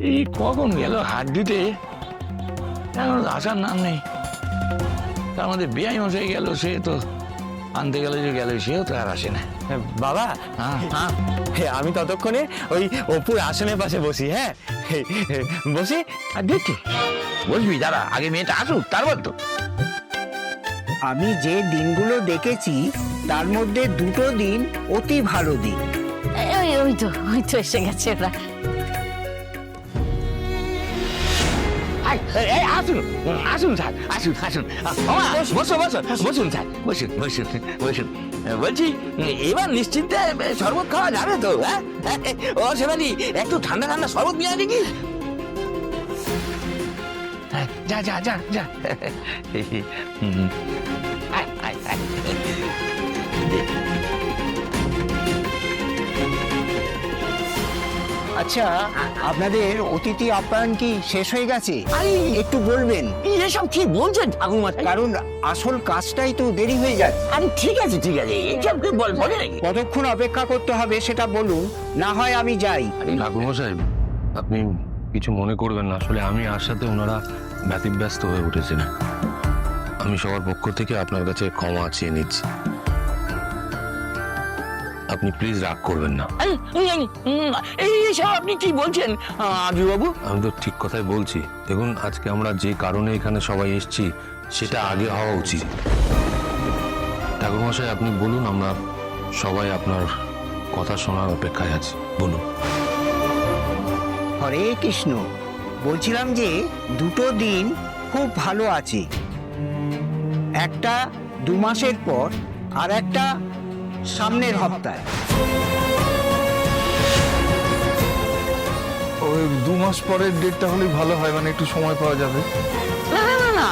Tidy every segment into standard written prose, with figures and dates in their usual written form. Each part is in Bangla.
এই কখন গেল হাত দিতে, এখন আসার নাম নেই। তার মধ্যে বেআই মশাই গেল, সে তো আনতে গেল যে গেল, সেও তো আর আসে না। বাবা, আমি ততক্ষণে ওই অপুর আসনের পাশে বসি। হ্যাঁ, বসি। আর দেখছি বসবি, দাঁড়া আগে মেয়েটা আসুক তারপর তো। আমি যে দিনগুলো দেখেছি তার মধ্যে দুটো দিন অতি ভালো দিন। ওই তো এসে গেছে ওরা। আসুন আসুন স্যার, আসুন আসুন, বসুন বসুন বসুন স্যার, বসুন বসুন বসুন। বলছি এবার নিশ্চিন্তে শরবত খাওয়া যাবে তো? হ্যাঁ, ও সেবাদি একটু ঠান্ডা ঠান্ডা শরবত নিয়ে আসি কি? যা যা যা যা। আয়, আয়, আয়। আচ্ছা, আপনাদের অতিথি আপ্যায়ন কি শেষ হয়ে গেছে? একটু বলবেন। এসব কি বলছেন ঠাকুরমা? কারণ আসল কাজটাই তো দেরি হয়ে যায়। আরে ঠিক আছে ঠিক আছে, এইসব কি বলে নাকি? কতক্ষণ অপেক্ষা করতে হবে সেটা বলুন, না হয় আমি যাই। ঠাকুরমশাই, আপনি কিছু মনে করবেন না, আসলে আমি আসাতে ওনারা ব্যতিব্যস্ত হয়ে উঠেছেন। আমি সবার পক্ষ থেকে আপনার কাছে ক্ষমা চেয়ে নিচ্ছি। আপনি প্লিজ রাগ করবেন না। এইসব আপনি কি বলছেন আজু বাবু? আমি তো ঠিক কথাই বলছি। দেখুন, আজকে আমরা যে কারণে এখানে সবাই এসেছি সেটা আগে হওয়া উচিত। ঠাকুরমশাই, আপনি বলুন, আমরা সবাই আপনার কথা শোনার অপেক্ষায় আছি। বলুন। হরে কৃষ্ণ। বলছিলাম যে দুটো দিন খুব ভালো আছে, একটা 2 মাসের পর আর একটা সামনের হপ্তায়। ওই 2 মাস পরের ডেটটা হলেই ভালো হয়, মানে একটু সময় পাওয়া যাবে। না না না না,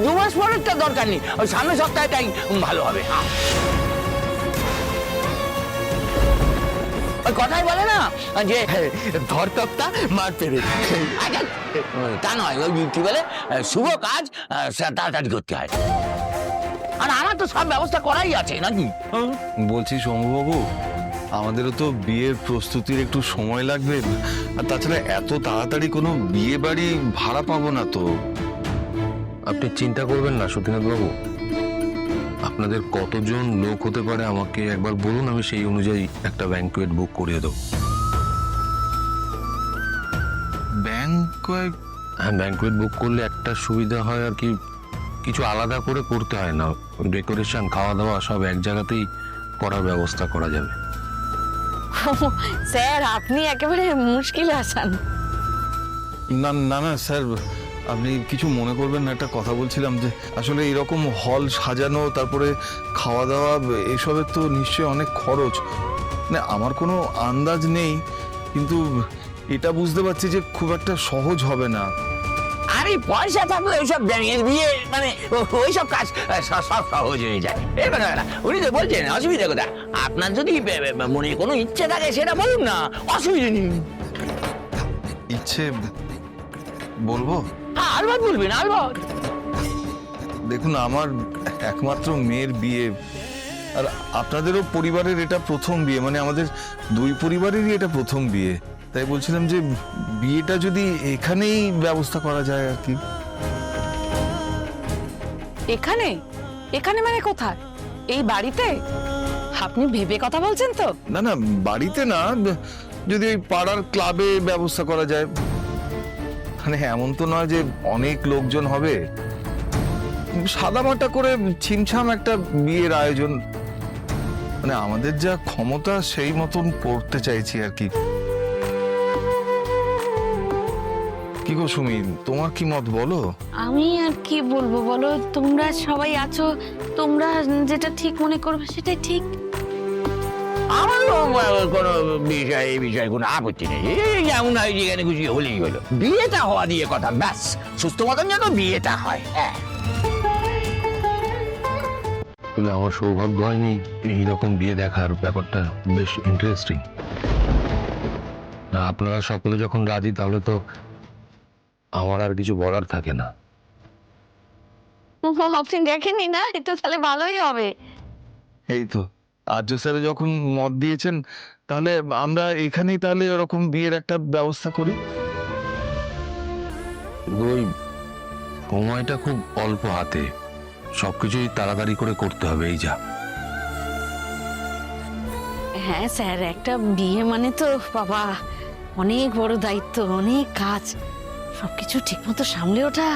2 মাস পরেরটা দরকার নেই, ওই সামনের সপ্তাহটাই ভালো হবে। ওই কথাই বলে না যে ধর তক্তা মার পেরে। তা নয়, ওই কি বলে, শুভ কাজ তাড়াতাড়ি করতে হয়। আর আমার তো সব ব্যবস্থা করাই আছে নাকি? বলছি শম্ভুবাবু, আমাদেরও তো বিয়ের প্রস্তুতির একটু সময় লাগবে, আর তাছাড়া এত তাড়াতাড়ি কোনো বিয়ে বাড়ি ভাড়া পাবো না তো। আপনি চিন্তা করবেন না সতীনাথ বাবু, আপনাদের কতজন লোক হতে পারে আমাকে একবার বলুন, আমি সেই অনুযায়ী একটা ব্যাংকুয়েট বুক করিয়ে দেবো। ব্যাংকুয়েট? হ্যাঁ, ব্যাংকুয়েট বুক করলে একটা সুবিধা হয় আর কি, কিছু আলাদা করে করতে হয় না। ডেকোরেশন, খাওয়া দাওয়া সব এক জায়গাতেই করার ব্যবস্থা করা যাবে। স্যার, আপনি একেবারে মুশকিলে আছেন। না না না স্যার, আপনি কিছু মনে করবেন না, একটা কথা বলছিলাম যে আসলে এরকম হল সাজানো, তারপরে খাওয়া দাওয়া, এসবের তো নিশ্চয়ই অনেক খরচ। না, আমার কোনো আন্দাজ নেই, কিন্তু এটা বুঝতে পারছি যে খুব একটা সহজ হবে না। আরে পয়সা থাকলে ওইসব বিয়ে মানে ওইসব কাজ সব সহজ হয়ে যায়। এবার না, উনি তো বলছেন অসুবিধা কোথায়? আপনার যদি মনে কোনো ইচ্ছে থাকে সেটা বলুন না, অসুবিধা নেই। ইচ্ছে বলবো? হ্যাঁ, আলবাত বলবেন, আলবাত। দেখুন, আমার একমাত্র মেয়ের বিয়ে, আর আপনাদেরও পরিবারের এটা প্রথম বিয়ে, মানে আমাদের 2 পরিবারেরই এটা প্রথম বিয়ে। তাই বলছিলাম যে বিয়েটা যদি এখানেই ব্যবস্থা করা যায় আর কি। এখানে? এখানে মানে কোথায়? এই বাড়িতে? আপনি ভেবে কথা বলছেন তো? না না, বাড়িতে না, যদি ওই পাড়ার ক্লাবে ব্যবস্থা করা যায়। মানে এমন তো নয় যে অনেক লোকজন হবে, সাদামাটা করে ছিমছাম একটা বিয়ের আয়োজন, মানে আমাদের যা ক্ষমতা সেই মতন করতে চাইছি আর কি। কি গো সুমি, তোমার কি মত বলো? আমি আর কি বলবো বলো, তোমরা সবাই আছো, তোমরা যেটা ঠিক মনে করবে সেটাই ঠিক। আমারও কোনো বিষয়, এই বিষয়ে কোনো আপত্তি নেই। এই যেমন হয়, যেখানে খুশি হলেই হলো, বিয়েটা হওয়া দিয়ে কথা, ব্যাস। সুস্থ মতন যেন বিয়েটা হয়। হ্যাঁ, আমার সৌভাগ্য হয়নি এইরকম বিয়ে দেখার, ব্যাপারটা বেশ ইন্টারেস্টিং। আপনারা সকলে যখন রাজি, তাহলে তো আমার আর কিছু বলার থাকে না। আপনি দেখেনি না, এটা তাহলে ভালোই হবে। এই তো আর্য স্যার যখন মত দিয়েছেন, তাহলে আমরা এখানেই তাহলে ওরকম বিয়ের একটা ব্যবস্থা করি। ওই সময়টা খুব অল্প হাতে, সবকিছুই তাড়াতাড়ি করে করতে হবে, এই যা। হ্যাঁ স্যার, একটা বিয়ে মানে তো বাবা অনেক বড় দায়িত্ব, অনেক কাজ, সবকিছু ঠিকমতো সামলে ওঠা।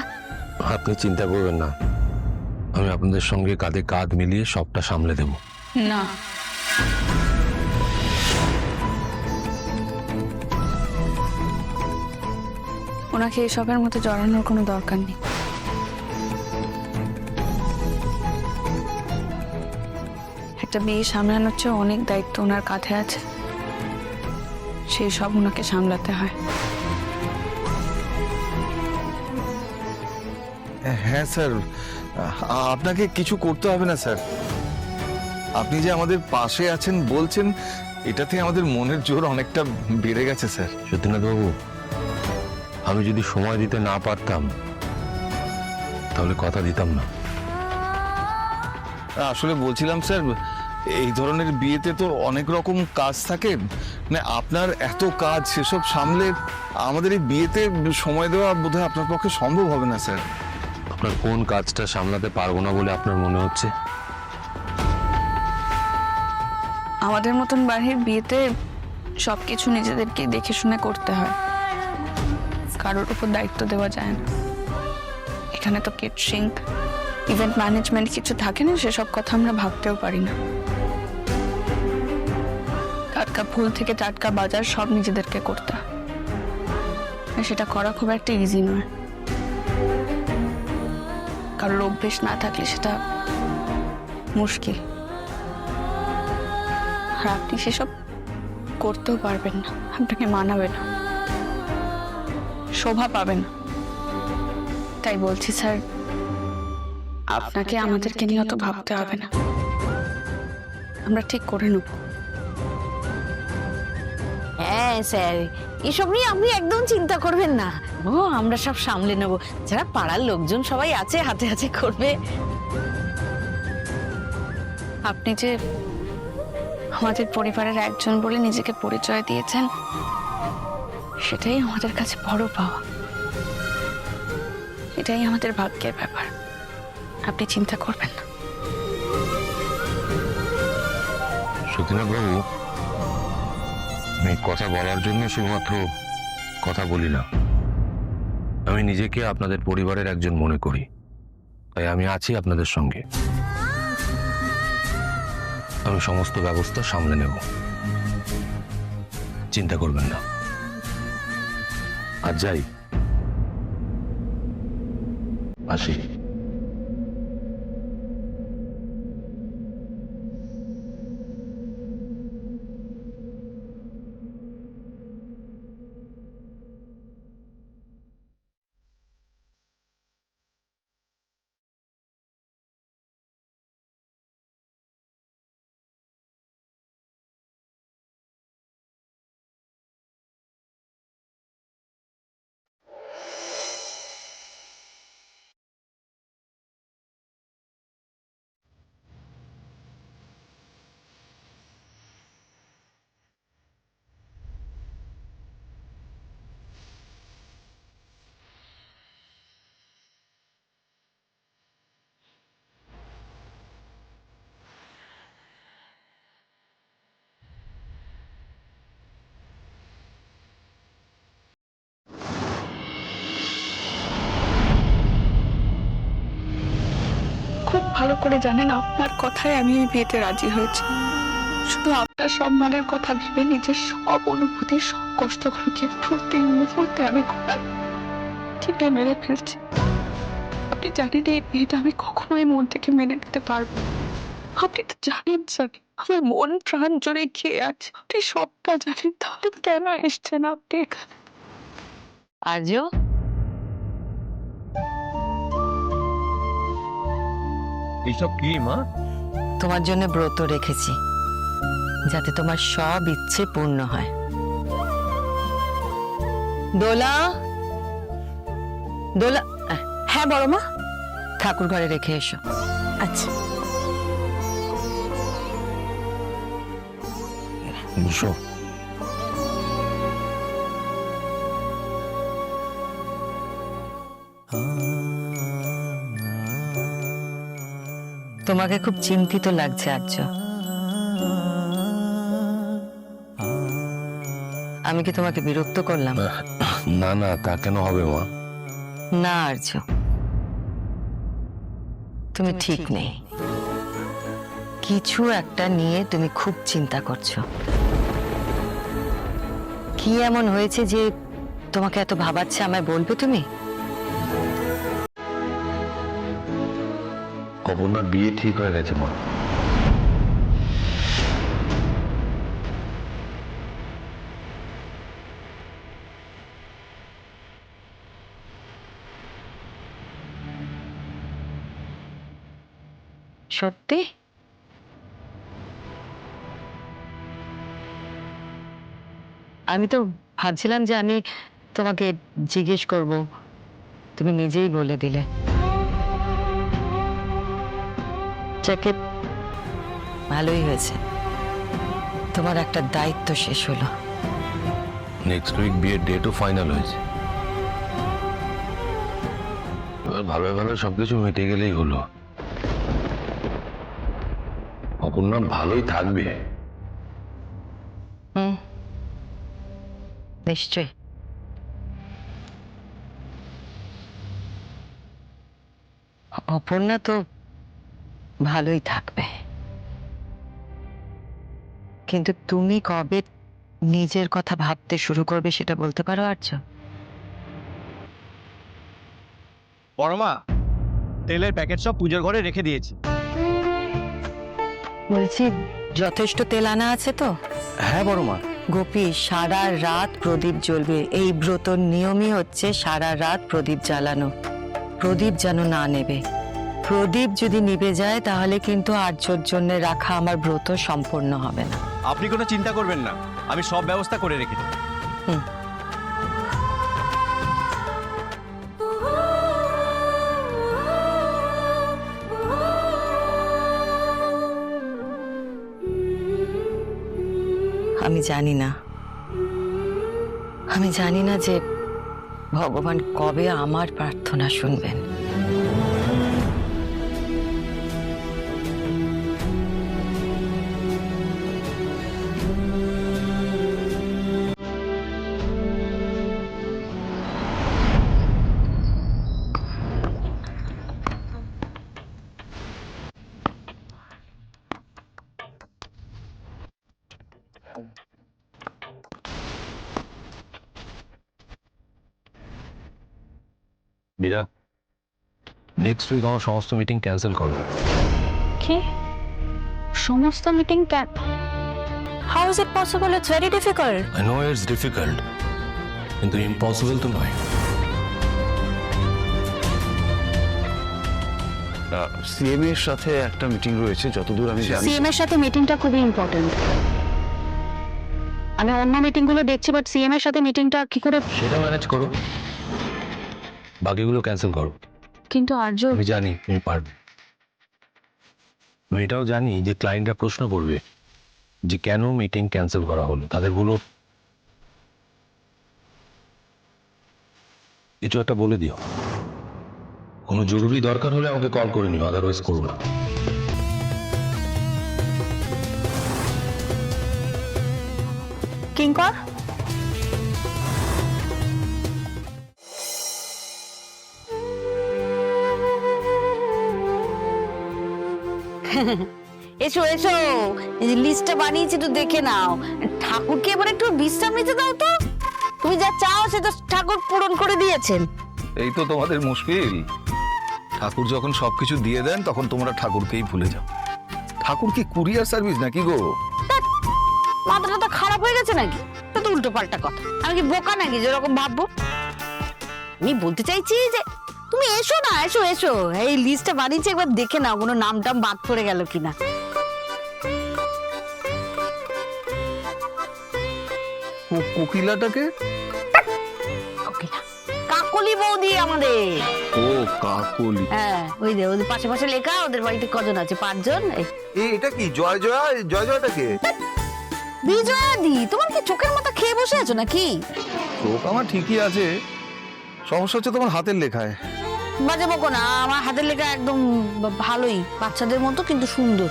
আপনি চিন্তা করবেন না, আমি আপনাদের সঙ্গে কাঁধে কাঁধ মিলিয়ে সবটা সামলে দেব। না, ওনাকে এসবের মধ্যে জড়ানোর কোনো দরকার নেই। একটা বিয়ে সামলানোর চেয়ে অনেক দায়িত্ব ওনার কাঁধে আছে, সেই সব ওনাকে সামলাতে হয়। হ্যাঁ স্যার, আপনাকে কিছু করতে হবে না স্যার। আপনি যে আমাদের পাশে আছেন বলছেন, এটাতে আমাদের মনের জোর অনেকটা বেড়ে গেছে স্যার। সত্যিনাথ বাবু, আমি যদি সময় দিতে না পারতাম তাহলে কথা দিতাম না। আসলে বলছিলাম স্যার, এই ধরনের বিয়েতে তো অনেক রকম কাজ থাকে, মানে আপনার এত কাজ, সেসব সামলে আমাদের এই বিয়েতে সময় দেওয়া বোধহয় আপনার পক্ষে সম্ভব হবে না স্যার। আপনার কোন কাজটা সামলাতে পারবো না বলে আপনার মনে হচ্ছে? আমাদের মতন বাড়ির বিয়েতে সবকিছু নিজেদেরকে দেখে শুনে করতে হয়, কারোর উপর দায়িত্ব দেওয়া যায় না। এখানে তো কেটারিং, ইভেন্ট ম্যানেজমেন্ট কিছু থাকে না, সেসব কথা আমরা ভাবতেও পারি না। টাটকা ফুল থেকে টাটকা বাজার সব নিজেদেরকে করতে হয়, আর সেটা করা খুব একটা ইজি নয়। কারোর অভ্যেস না থাকলে সেটা মুশকিল, আর আপনি সেসব করতেও পারবেন না, আপনাকে মানাবে না, শোভা পাবে না। তাই বলছি স্যার, আপনাকে আমাদেরকে নিয়ে অত ভাবতে হবে না, আমরা ঠিক করে নেব। হ্যাঁ স্যার, এসব নিয়ে আপনি একদম চিন্তা করবেন না, ও আমরা সব সামলে নেব। যারা পাড়ার লোকজন সবাই আছে, হাতে হাতে করবে। আপনি যে আমাদের পরিবারের একজন বলে নিজেকে পরিচয় দিয়েছেন, সেটাই আমাদের কাছে বড় পাওয়া, এটাই আমাদের ভাগ্যের ব্যাপার। আপনি চিন্তা করবেন না। সত্যিনাথ বাবু, আমি কথা বলার জন্য শুধুমাত্র কথা বলি না, আমি নিজেকে আপনাদের পরিবারের একজন মনে করি, তাই আমি আছি আপনাদের সঙ্গে। আমি সমস্ত ব্যবস্থা সামলে নেব, চিন্তা করবেন না। আর যাই, আসি। খুব ভালো করে জানেন, আপনার কথায় আমি এই বিয়েতে রাজি হয়েছি। শুধু আপনার সম্মানের কথা ভেবে নিজের সব অনুভূতি, সব কষ্টগুলোকে প্রতি মুহূর্তে আমি ঠিক মেরে ফেলছি। আপনি জানেন এই বিয়েটা আমি কখনোই মন থেকে মেনে নিতে পারবো না। আপনি তো জানেন স্যার, আমার মন প্রাণ জোরে খেয়ে আছে, আপনি সবটা জানেন, তাহলে কেন এসছেন আপনি এখানে? আর্য, এইসব কি মা? তোমার জন্য ব্রত রেখেছি, যাতে তোমার সব ইচ্ছে পূর্ণ হয়। দোলা, দোলা, হ্যাঁ বড় মা, ঠাকুর ঘরে রেখে এসো। আচ্ছা, বসো। তোমাকে খুব চিন্তিত লাগছে আর্য। আমি কি তোমাকে বিরক্ত করলাম? না না, তা কেন হবে মা? না আর্য, তুমি ঠিক নেই। কিছু একটা নিয়ে তুমি খুব চিন্তা করছো। কি এমন হয়েছে যে তোমাকে এত ভাবাচ্ছে, আমায় বলবে তুমি? অপর্ণার বিয়ে ঠিক হয়ে গেছে মা। সত্যি? আমি তো ভাবছিলাম যে আমি তোমাকে জিজ্ঞেস করব, তুমি নিজেই বলে দিলে। যাকে, ভালোই হয়েছে, তোমার একটা দায়িত্ব শেষ হলো। নেক্সট উইক বিয়ের ডেটও ফাইনাল হয়েছে। এবার ভালো ভালো সবকিছু মিটে গেলেই হলো। অপর্ণা ভালোই থাকবে। নিশ্চয়। অপর্ণা তো ভালোই থাকবে, কিন্তু তুমি কবে নিজের কথা ভাবতে শুরু করবে সেটা বলতে পারো আর্য? পরমা, তেলের প্যাকেট সব পূজার ঘরে রেখে দিয়েছি। বলছি, যথেষ্ট তেল আনা আছে তো? হ্যাঁ পরমা। গোপী, সারা রাত প্রদীপ জ্বলবে। এই ব্রতর নিয়মই হচ্ছে সারা রাত প্রদীপ জ্বালানো। প্রদীপ যেন না নেবে। প্রদীপ যদি নিভে যায় তাহলে কিন্তু আর্যর জন্য রাখা আমার ব্রত সম্পূর্ণ হবে না। আপনি কোনো চিন্তা করবেন না, আমি সব ব্যবস্থা করে রেখেছি। আমি জানি না যে ভগবান কবে আমার প্রার্থনা শুনবেন। মীরা, নেক্সট উইক আমার সমস্ত মিটিং ক্যান্সেল করো। কি? সমস্ত meeting can? How is it possible? It's very difficult. I know it's difficult, কিন্তু ইম্পসিবল তো নয়। সিএম এর সাথে একটা মিটিং রয়েছে যতদূর আমি জানি। সিএম এর সাথে মিটিংটা খুবই ইম্পর্টেন্ট। আমি অন্য মিটিংগুলো দেখছি, বাট সিএম এর সাথে মিটিংটা কি করে? সেটা ম্যানেজ করো, বাকিগুলো ক্যান্সেল করো। কিন্তু আর্য, আমি জানি তুমি পারবে। আমি এটাও জানি যে ক্লায়েন্টরা প্রশ্ন করবে যে কেন মিটিং ক্যান্সেল করা হলো। তাদের বলো, কিছু একটা বলে দিও। কোনো জরুরি দরকার হলে আমাকে কল করে নিও, আদারওয়াইজ করবো না। কিঙ্কর, এসো এসো, এই যে লিস্টটা বানিয়েছি একটু দেখে নাও। ঠাকুরকে এবার একটু বিশ্রাম নিতে দাও তো। তুমি যা চাও সে তো ঠাকুর পূরণ করে দিয়েছেন। এই তো তোমাদের মুশকিল। ঠাকুর যখন সবকিছু দিয়ে দেন তখন তোমরা ঠাকুরকেই ভুলে যাও। ঠাকুর কি কুরিয়ার সার্ভিস নাকি গো? মাথাটা তো খারাপ হয়ে গেছে নাকি? তো তো উল্টো পাল্টা কথা। আমি কি বোকা নাকি যেরকম ভাববো? আমি বলতে চাইছি যে তুমি এসো না, এসো এসো, এই লিস্টটা বানিয়েছি একবার দেখে নাও কোনো নাম টাম বাদ পড়ে গেল কিনা। কোকিলাটাকে? কোকিলা, কাকলি বৌদি আমাদের। ও কাকলি। হ্যাঁ, ওই যে ওদের পাশে পাশে লেখা, ওদের বাড়িতে কজন আছে? 5 জন। এটা কি জয় জয়? জয় জয়টাকে? বিজয়া দি, তোমার কি চোখের মাথা খেয়ে বসে আছো নাকি? চোখ আমার ঠিকই আছে, সমস্যা হচ্ছে তোমার হাতের লেখায়। বাজে বকো না, আমার হাতের লেখা একদম ভালোই, বাচ্চাদের মতো কিন্তু সুন্দর।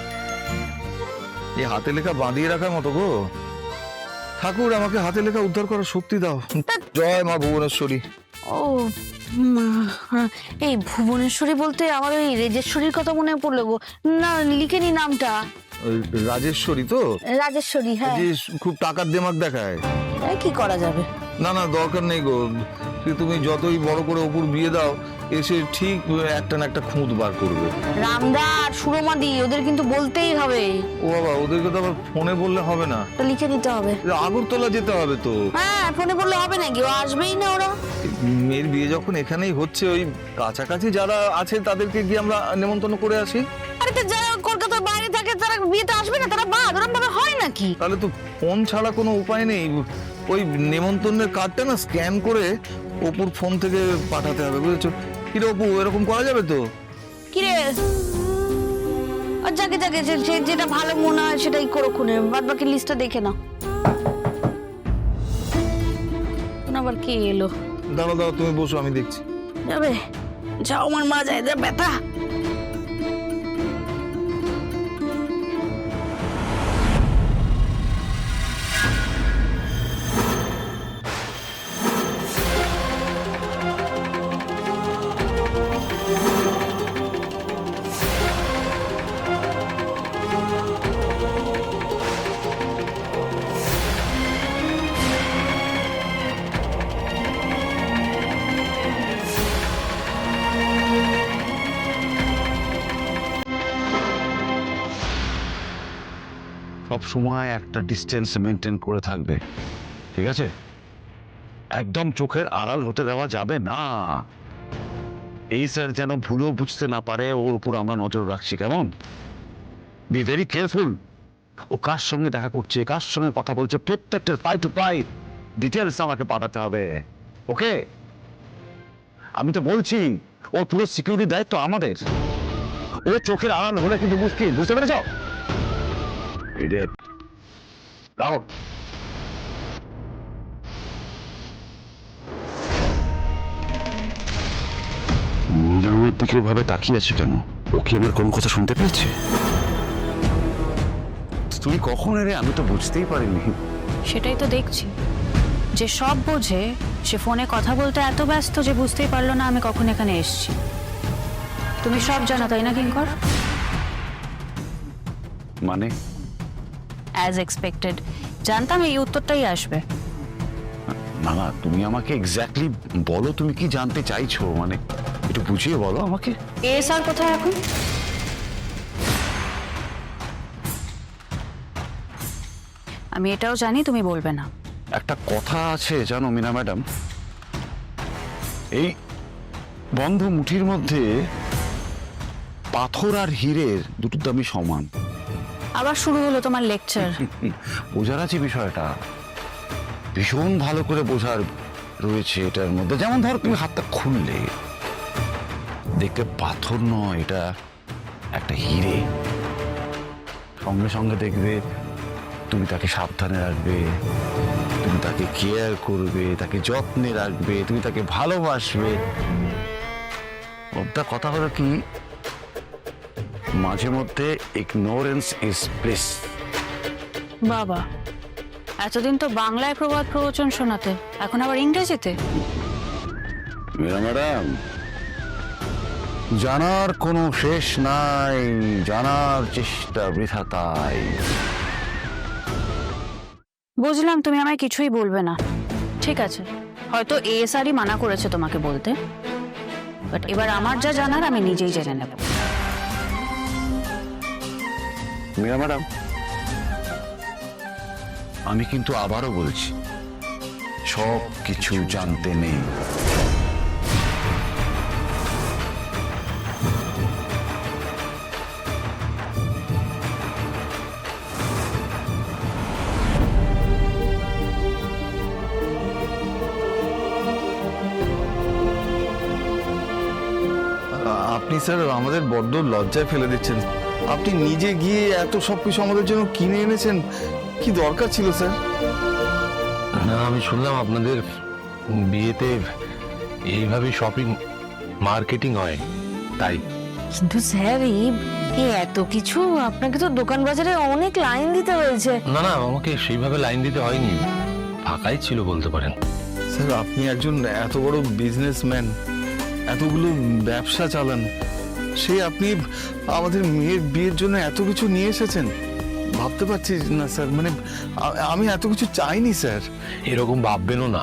এই হাতে লেখা বাঁধিয়ে রাখার মতো গো। ঠাকুর আমাকে হাতে লেখা উদ্ধার করার শক্তি দাও। জয় মা ভুবনেশ্বরী। ও এই ভুবনেশ্বরী বলতে আমার ওই রেজেশ্বরীর কথা মনে পড়লো গো। না, লিখে নি নামটা। ওই রাজেশ্বরী তো? রাজেশ্বরী, হ্যাঁ। যে খুব টাকার দেমাক দেখায়। কি করা যাবে? না না, দরকার নেই গো। তুমি যতই বড় করে অপুর বিয়ে দাও, এসে ঠিক একটা না একটা খুঁত বার করবে। রামদা আর সুরমাদি, ওদের কিন্তু বলতেই হবে। ও বাবা, ওদেরকে তো আবার ফোনে বললে হবে না, লিখে নিতে হবে। আগরতলা যেতে হবে তো। হ্যাঁ, ফোনে বললে হবে নাকি? ও আসবেই না ওরা। মেয়ের বিয়ে যখন এখানেই হচ্ছে, ওই কাছাকাছি যারা আছে তাদেরকে গিয়ে আমরা নেমন্তন্ন করে আসি। আরে তো যারা কলকাতার বাইরে থাকে তারা বিয়েতে আসবে না? তারা বাদ, ওরকম ভাবে হয় নাকি? তাহলে তো ফোন ছাড়া কোনো উপায় নেই। ওই নেমন্তন্নের কার্ডটা না স্ক্যান করে অপুর ফোন থেকে পাঠাতে হবে, বুঝেছো? কিরে অপু, এরকম করা যাবে তো? কিরে, যাকে যাকে যেটা ভালো মনে হয় সেটাই করো খুনে, বাদ বাকি লিস্টটা দেখে নাও। আবার কে এলো? দাঁড়াও দাঁড়াও, তুমি বসো, আমি দেখছি। যাবে? যাও, আমার মা যায়, যা ব্যথা। সব সময় একটা ডিস্টেন্স মেনটেন করে থাকবে, ঠিক আছে? একদম চোখের আড়াল হতে দেওয়া যাবে না। এই স্যার যেন ভুলও বুঝতে না পারে ওর উপর আমরা নজর রাখছি, কেমন? Be very careful. ও কার সঙ্গে দেখা করছে, কার সঙ্গে কথা বলছে, প্রত্যেকটা পাই টু পাই ডিটেলস আমাকে পাঠাতে হবে, ওকে? আমি তো বলছি, ওর পুরো সিকিউরিটি দায়িত্ব আমাদের। ও চোখের আড়াল হলে কিন্তু মুশকিল, বুঝতে পেরেছ? Idiot. Out. আমার দিকে ভাবে তাকিয়ে আছে কেন? ও কি আমার কোন কথা শুনতে পেয়েছে? তুমি কখন এলে? আমি তো বুঝতেই পারিনি। সেটাই তো দেখছি, যে সব বোঝে সে ফোনে কথা বলতে এত ব্যস্ত যে বুঝতেই পারলো না আমি কখন এখানে এসেছি। তুমি সব জানো, তাই না কিঙ্কর? মানে? অ্যাজ এক্সপেক্টেড, জানতাম এই উত্তরটাই আসবে। না না, তুমি আমাকে এক্স্যাক্টলি বলো, তুমি কি জানতে চাইছো? মানে একটু বুঝিয়ে বলো আমাকে। এসআর কোথায় এখন? আমি এটাও জানি তুমি বলবে না। একটা কথা আছে জানো মীনা ম্যাডাম, এই বন্ধ মুঠির মধ্যে পাথর আর হীরের দুটো দামই সমান। আবার শুরু হলো তোমার লেকচার। বোঝার আছে বিষয়টা, ভীষণ ভালো করে বোঝার রয়েছে এটার মধ্যে। যেমন ধরো, তুমি হাতটা খুললে দেখতে পাথর নয়, এটা একটা হিরে। সঙ্গে সঙ্গে দেখবে তুমি তাকে সাবধানে রাখবে, তুমি তাকে কেয়ার করবে, তাকে যত্নে রাখবে, তুমি তাকে ভালোবাসবে। ওটা কথা হলো কি, মাঝে মধ্যে ইগনোরেন্স ইজ ব্লিস। বাবা, এতদিন তো বাংলায় প্রবাদ প্রবচন শোনাতে, এখন আবার ইংরেজিতে? মীরা ম্যাডাম, জানার কোনো শেষ নাই, জানার চেষ্টা বৃথা তাই। বুঝলাম তুমি আমায় কিছুই বলবে না, ঠিক আছে। হয়তো এএসআরই মানা করেছে তোমাকে বলতে, বাট এবার আমার যা জানার আমি নিজেই জেনে নেব। মীরা ম্যাডাম, আমি কিন্তু আবারও বলছি, সব কিছু জানতে নেই। আপনি স্যার আমাদের বড্ড লজ্জায় ফেলে দিচ্ছেন। আপনি নিজে গিয়ে এত সবকিছু আমাদের জন্য কিনে এনেছেন, কি দরকার ছিল স্যার? না, আমি শুনলাম আপনাদের বিয়েতে এইভাবে শপিং। মার্কেটিং হয় তাই। কিন্তু স্যার এই এত কিছু আপনাকে তো দোকান বাজারে অনেক লাইন দিতে হয়েছে। না না, আমাকে সেইভাবে লাইন দিতে হয়নি, ফাঁকাই ছিল বলতে পারেন। স্যার আপনি একজন এত বড় বিজনেসম্যান, এতগুলো ব্যবসা চালান, সেই আপনি আমাদের মেয়ের বিয়ের জন্য এত কিছু নিয়ে এসেছেন, ভাবতে পারছি না স্যার। মানে আমি এত কিছু চাইনি স্যার। এরকম ভাববেনও না।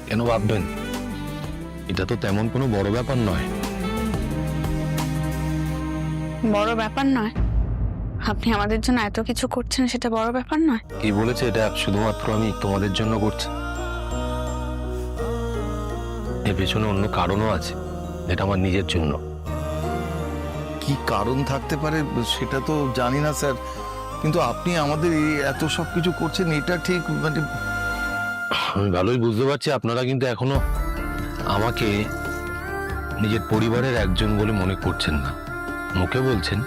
কেন ভাববেন? এটা তো তেমন কোনো বড় ব্যাপার নয়। বড় ব্যাপার নয়? আপনি আমাদের জন্য এত কিছু করছেন, সেটা বড় ব্যাপার নয়? কি বলেছে এটা শুধুমাত্র আমি তোমাদের জন্য করছি? এর পেছনে অন্য কারণও আছে, এটা আমার নিজের জন্য। কি কারণ থাকতে পারে সেটা তো জানি না স্যার, কিন্তু আপনি আমাদের এই এত সব কিছু করছেন, এটা ঠিক মানে আমি ভালোই বুঝতে পারছি আপনারা কিন্তু এখনো আমাকে নিজের পরিবারের একজন বলে মনে করছেন না। মুখে বলছেন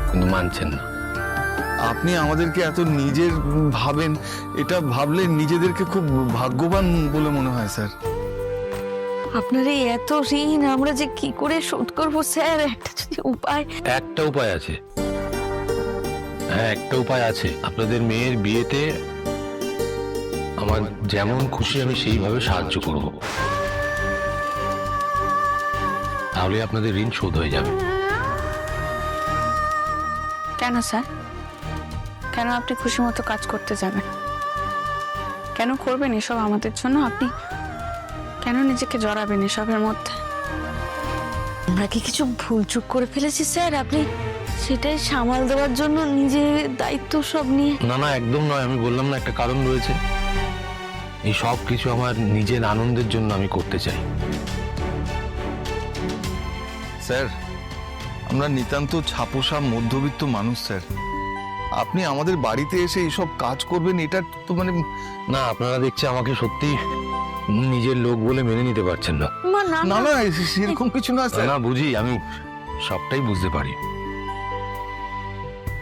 কিন্তু মানছেন না। আপনি আমাদেরকে এত নিজের ভাবেন, এটা ভাবলে নিজেদেরকে খুব ভাগ্যবান বলে মনে হয় স্যার। আপনার এই এত ঋণ আমরা যে কি করে শোধ করবো স্যার, একটা যদি উপায়। একটা উপায় আছে, হ্যাঁ একটা উপায় আছে। আপনাদের মেয়ের বিয়েতে আমার যেমন খুশি আমি সেইভাবে সাহায্য করব, তাহলে আপনাদের ঋণ শোধ হয়ে যাবে। কেন স্যার? কেন আপনি খুশি মতো কাজ করতে যাবেন? কেন করবেন এসব আমাদের জন্য? আপনি কেন নিজেকে জড়াবেন এসবের মধ্যে? আমরা কি কিছু ভুল চুক করে ফেলেছি স্যার? আপনি সেটাই সামাল দেওয়ার জন্য নিজের দায়িত্ব সব নিয়ে। না না, একদম নয়। আমি বললাম না একটা কারণ রয়েছে। এই সব কিছু আমার নিজের আনন্দের জন্য আমি করতে চাই। স্যার আমরা নিতান্ত ছাপোষা মধ্যবিত্ত মানুষ স্যার, আপনি আমাদের বাড়িতে এসে এইসব কাজ করবেন, এটা তো মানে না, আপনারা দেখছি আমাকে সত্যি নিজের লোক বলে মেনে নিতে পারছেন না। না না সেরকম কিছু না স্যার। না বুঝি, আমি সবটাই বুঝতে পারি।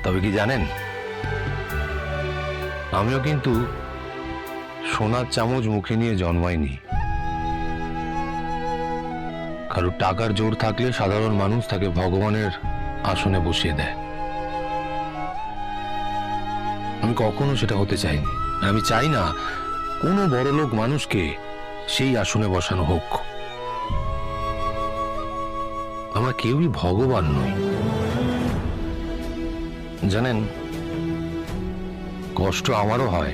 তবে কি জানেন, আমিও কিন্তু সোনার চামচ মুখে নিয়ে জন্মাইনি। কারো টাকার জোর থাকলে সাধারণ মানুষ তাকে ভগবানের আসনে বসিয়ে দেয়। আমি কখনো সেটা হতে চাইনি। আমি চাই না কোনো বড়লোক মানুষকে সেই আসনে বসানো হোক। আমরা কেউই ভগবান নই। জানেন, কষ্ট আমারও হয়,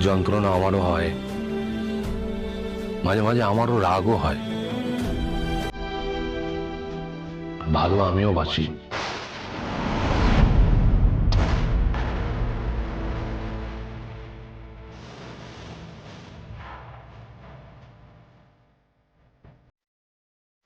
যন্ত্রণা আমারও হয়, মাঝে মাঝে আমারও রাগও হয়। ভালো আমিও বাসি।